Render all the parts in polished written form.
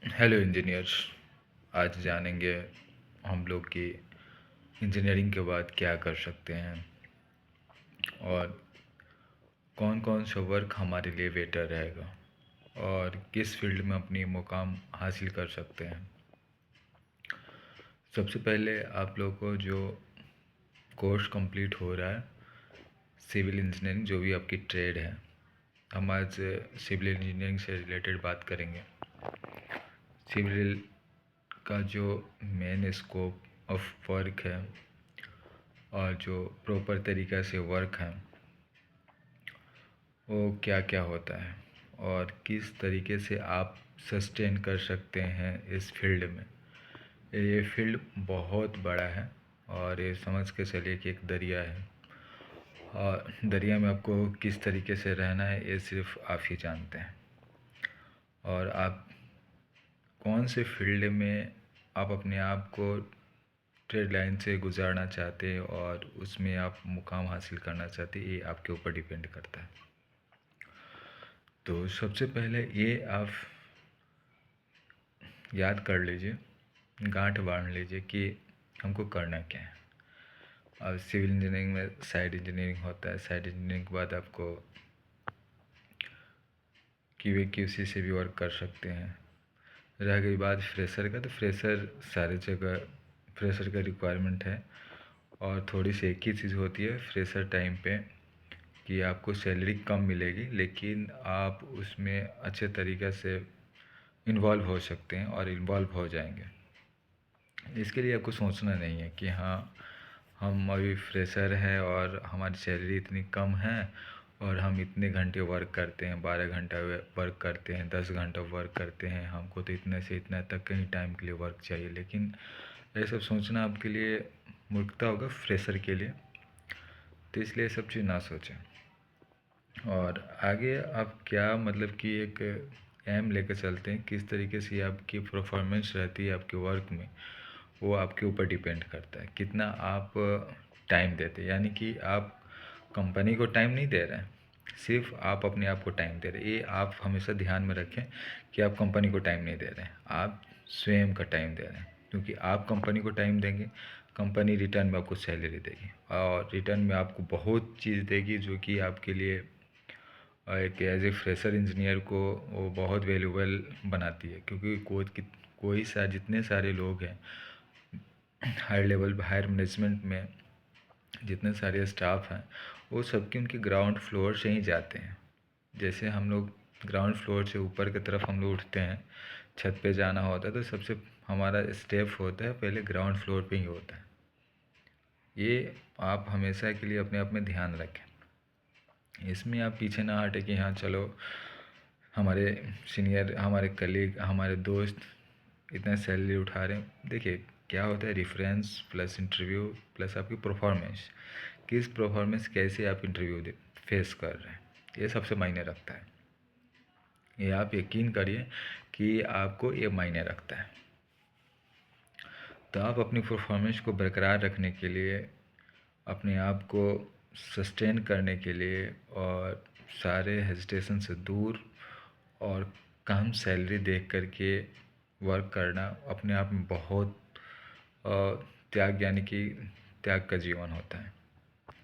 Hello engineers. आज जानेंगे हम लोग कि इंजीनियरिंग के बाद क्या कर सकते हैं और कौन कौन सा वर्क हमारे लिए बेटर रहेगा और किस फील्ड में अपनी मुकाम हासिल कर सकते हैं। सबसे पहले आप लोग को जो कोर्स कंप्लीट हो रहा है सिविल इंजीनियरिंग, जो भी आपकी ट्रेड है, हम आज सिविल इंजीनियरिंग से रिलेटेड बात करेंगे। सिविल का जो मेन स्कोप ऑफ वर्क है और जो प्रॉपर तरीक़ा से वर्क है वो क्या क्या होता है और किस तरीके से आप सस्टेन कर सकते हैं इस फील्ड में। ये फील्ड बहुत बड़ा है और ये समझ के चलिए कि एक दरिया है और दरिया में आपको किस तरीके से रहना है ये सिर्फ आप ही जानते हैं। और आप कौन से फील्ड में आप अपने आप को ट्रेड लाइन से गुजारना चाहते हैं और उसमें आप मुकाम हासिल करना चाहते हैं, ये आपके ऊपर डिपेंड करता है। तो सबसे पहले ये आप याद कर लीजिए, गांठ बांध लीजिए कि हमको करना क्या है। अब सिविल इंजीनियरिंग में साइड इंजीनियरिंग होता है। साइड इंजीनियरिंग के बाद आपको क्यूए क्यूसी से भी वर्क कर सकते हैं। रह गई बात फ्रेशर का, तो फ्रेशर सारी जगह फ्रेशर का रिक्वायरमेंट है और थोड़ी सी एक ही चीज़ होती है फ्रेशर टाइम पे कि आपको सैलरी कम मिलेगी, लेकिन आप उसमें अच्छे तरीक़े से इन्वॉल्व हो सकते हैं और इन्वॉल्व हो जाएंगे। इसके लिए आपको सोचना नहीं है कि हाँ हम अभी फ्रेशर हैं और हमारी सैलरी इतनी कम है और हम इतने घंटे वर्क करते हैं, 12 घंटा वर्क करते हैं, 10 घंटा वर्क करते हैं, हमको तो इतने से इतना तक कहीं टाइम के लिए वर्क चाहिए। लेकिन ये सब सोचना आपके लिए मूर्खता होगा फ्रेशर के लिए, तो इसलिए ये सब चीज़ ना सोचें। और आगे आप क्या मतलब कि एक एम लेकर चलते हैं, किस तरीके से आपकी परफॉर्मेंस रहती है आपके वर्क में, वो आपके ऊपर डिपेंड करता है। कितना आप टाइम देते हैं, यानी कि आप कंपनी को टाइम नहीं दे रहे हैं, सिर्फ आप अपने आप को टाइम दे रहे हैं। ये आप हमेशा ध्यान में रखें कि आप कंपनी को टाइम नहीं दे रहे हैं, आप स्वयं का टाइम दे रहे हैं। क्योंकि आप कंपनी को टाइम देंगे, कंपनी रिटर्न में आपको सैलरी देगी और रिटर्न में आपको बहुत चीज़ देगी जो कि आपके लिए एक एज ए फ्रेशर इंजीनियर को वो बहुत वैल्यूबल बनाती है। क्योंकि जितने सारे लोग हैं हायर लेवल हायर मैनेजमेंट में, जितने सारे स्टाफ हैं, वो सबके उनके ग्राउंड फ्लोर से ही जाते हैं। जैसे हम लोग ग्राउंड फ्लोर से ऊपर की तरफ हम लोग उठते हैं, छत पे जाना होता है, तो सबसे हमारा स्टेप होता है पहले ग्राउंड फ्लोर पे ही होता है। ये आप हमेशा के लिए अपने आप में ध्यान रखें। इसमें आप पीछे ना हटे कि हाँ चलो हमारे सीनियर, हमारे कलीग, हमारे दोस्त इतना सैलरी उठा रहे हैं। देखिए क्या होता है, रेफरेंस प्लस इंटरव्यू प्लस आपकी परफॉर्मेंस, किस परफॉर्मेंस कैसे आप इंटरव्यू दे फेस कर रहे हैं, ये सबसे मायने रखता है। ये आप यकीन करिए कि आपको ये मायने रखता है। तो आप अपनी परफॉर्मेंस को बरकरार रखने के लिए, अपने आप को सस्टेन करने के लिए और सारे हेजिटेशन से दूर और कम सैलरी देख कर के वर्क करना अपने आप में बहुत त्याग, यानी कि त्याग का जीवन होता है।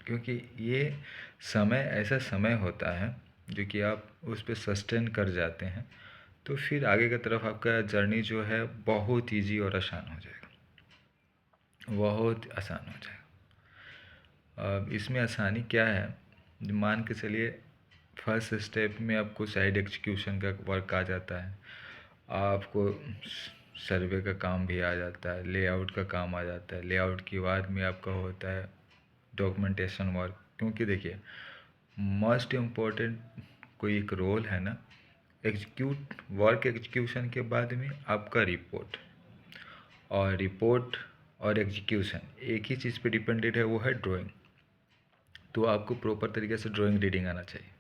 क्योंकि ये समय ऐसा समय होता है जो कि आप उस पर सस्टेन कर जाते हैं, तो फिर आगे की तरफ आपका जर्नी जो है बहुत ईजी और आसान हो जाएगा, बहुत आसान हो जाएगा। अब इसमें आसानी क्या है, मान के चलिए फर्स्ट स्टेप में आपको साइड एग्जीक्यूशन का वर्क आ जाता है, आपको सर्वे का काम भी आ जाता है, लेआउट का काम आ जाता है। लेआउट के बाद में आपका होता है डॉक्यूमेंटेशन वर्क। क्योंकि देखिए मोस्ट इम्पोर्टेंट कोई एक रोल है ना, वर्क एग्जीक्यूशन के बाद में आपका रिपोर्ट, और रिपोर्ट और एग्जीक्यूशन एक ही चीज़ पे डिपेंडेड है, वो है ड्राइंग। तो आपको प्रॉपर तरीके से ड्राइंग रीडिंग आना चाहिए।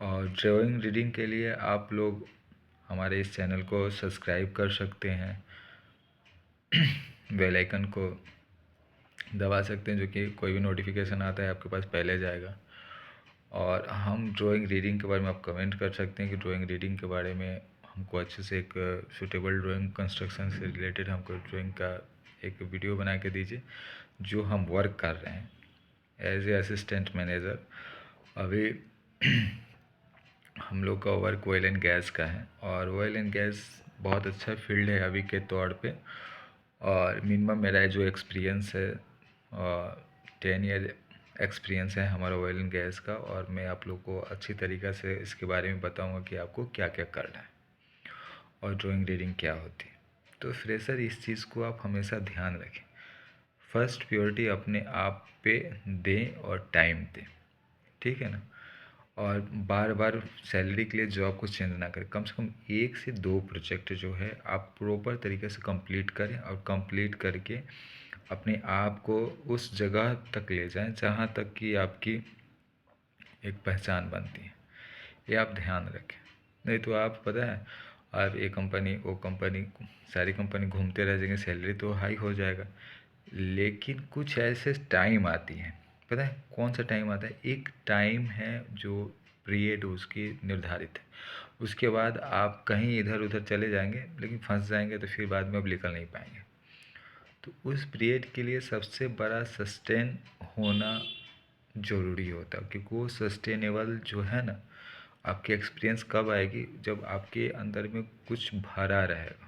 और ड्राइंग रीडिंग के लिए आप लोग हमारे इस चैनल को सब्सक्राइब कर सकते हैं, बेल आइकन को दबा सकते हैं, जो कि कोई भी नोटिफिकेशन आता है आपके पास पहले जाएगा। और हम ड्राइंग रीडिंग के बारे में आप कमेंट कर सकते हैं कि ड्राइंग रीडिंग के बारे में हमको अच्छे से एक सूटेबल ड्राइंग कंस्ट्रक्शन से रिलेटेड हमको ड्राइंग का एक वीडियो बना के दीजिए जो हम वर्क कर रहे हैं एज ए असिस्टेंट मैनेजर। अभी हम लोग का वर्क ऑयल एंड गैस का है और ऑयल एंड गैस बहुत अच्छा फील्ड है अभी के तौर पे। और मिनिमम मेरा जो एक्सपीरियंस है 10 ईयर एक्सपीरियंस है हमारा ऑयल एंड गैस का। और मैं आप लोग को अच्छी तरीक़ा से इसके बारे में बताऊंगा कि आपको क्या क्या करना है और ड्राइंग रीडिंग क्या होती है। तो फ्रेशर इस चीज़ को आप हमेशा ध्यान रखें, फर्स्ट प्योरिटी अपने आप पे दें और टाइम दें, ठीक है ना। और बार बार सैलरी के लिए जॉब को चेंज ना करें, कम से कम 1 से 2 प्रोजेक्ट जो है आप प्रॉपर तरीके से कंप्लीट करें और कंप्लीट करके अपने आप को उस जगह तक ले जाएं जहां तक कि आपकी एक पहचान बनती है। ये आप ध्यान रखें, नहीं तो आप पता है आप एक कंपनी वो कंपनी सारी कंपनी घूमते रह जाएंगे, सैलरी तो हाई हो जाएगा लेकिन कुछ ऐसे टाइम आती हैं, पता है कौन सा टाइम आता है, एक टाइम है जो पीरियड उसकी निर्धारित है, उसके बाद आप कहीं इधर उधर चले जाएंगे लेकिन फंस जाएंगे तो फिर बाद में अब निकल नहीं पाएंगे। तो उस पीरियड के लिए सबसे बड़ा सस्टेन होना ज़रूरी होता है, क्योंकि वो सस्टेनेबल जो है ना आपकी एक्सपीरियंस कब आएगी, जब आपके अंदर में कुछ भरा रहेगा,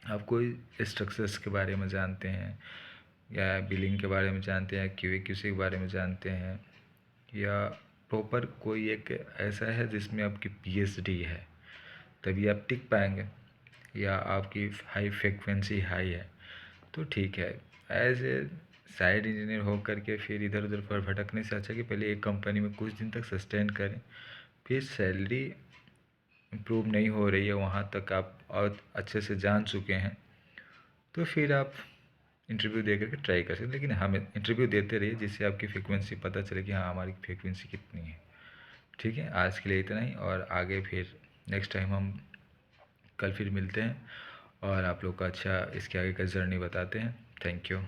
आप कोई स्ट्रक्चर्स के बारे में जानते हैं या बिलिंग के बारे में जानते हैं, क्यूए क्यूसी के बारे में जानते हैं, या प्रॉपर कोई एक ऐसा है जिसमें आपकी पीएचडी है तभी आप टिक पाएंगे, या आपकी हाई फ्रिक्वेंसी हाई है तो ठीक है। एज ए साइड इंजीनियर हो करके फिर इधर उधर पर भटकने से अच्छा कि पहले एक कंपनी में कुछ दिन तक सस्टेन करें, फिर सैलरी इम्प्रूव नहीं हो रही है वहाँ तक आप और अच्छे से जान चुके हैं तो फिर आप इंटरव्यू दे करके ट्राई कर सकते, लेकिन हमें इंटरव्यू देते रहिए जिससे आपकी फ्रिक्वेंसी पता चले कि हाँ हमारी फ्रिक्वेंसी कितनी है। ठीक है, आज के लिए इतना ही और आगे फिर नेक्स्ट टाइम हम कल फिर मिलते हैं और आप लोग का अच्छा इसके आगे का जर्नी बताते हैं। Thank you.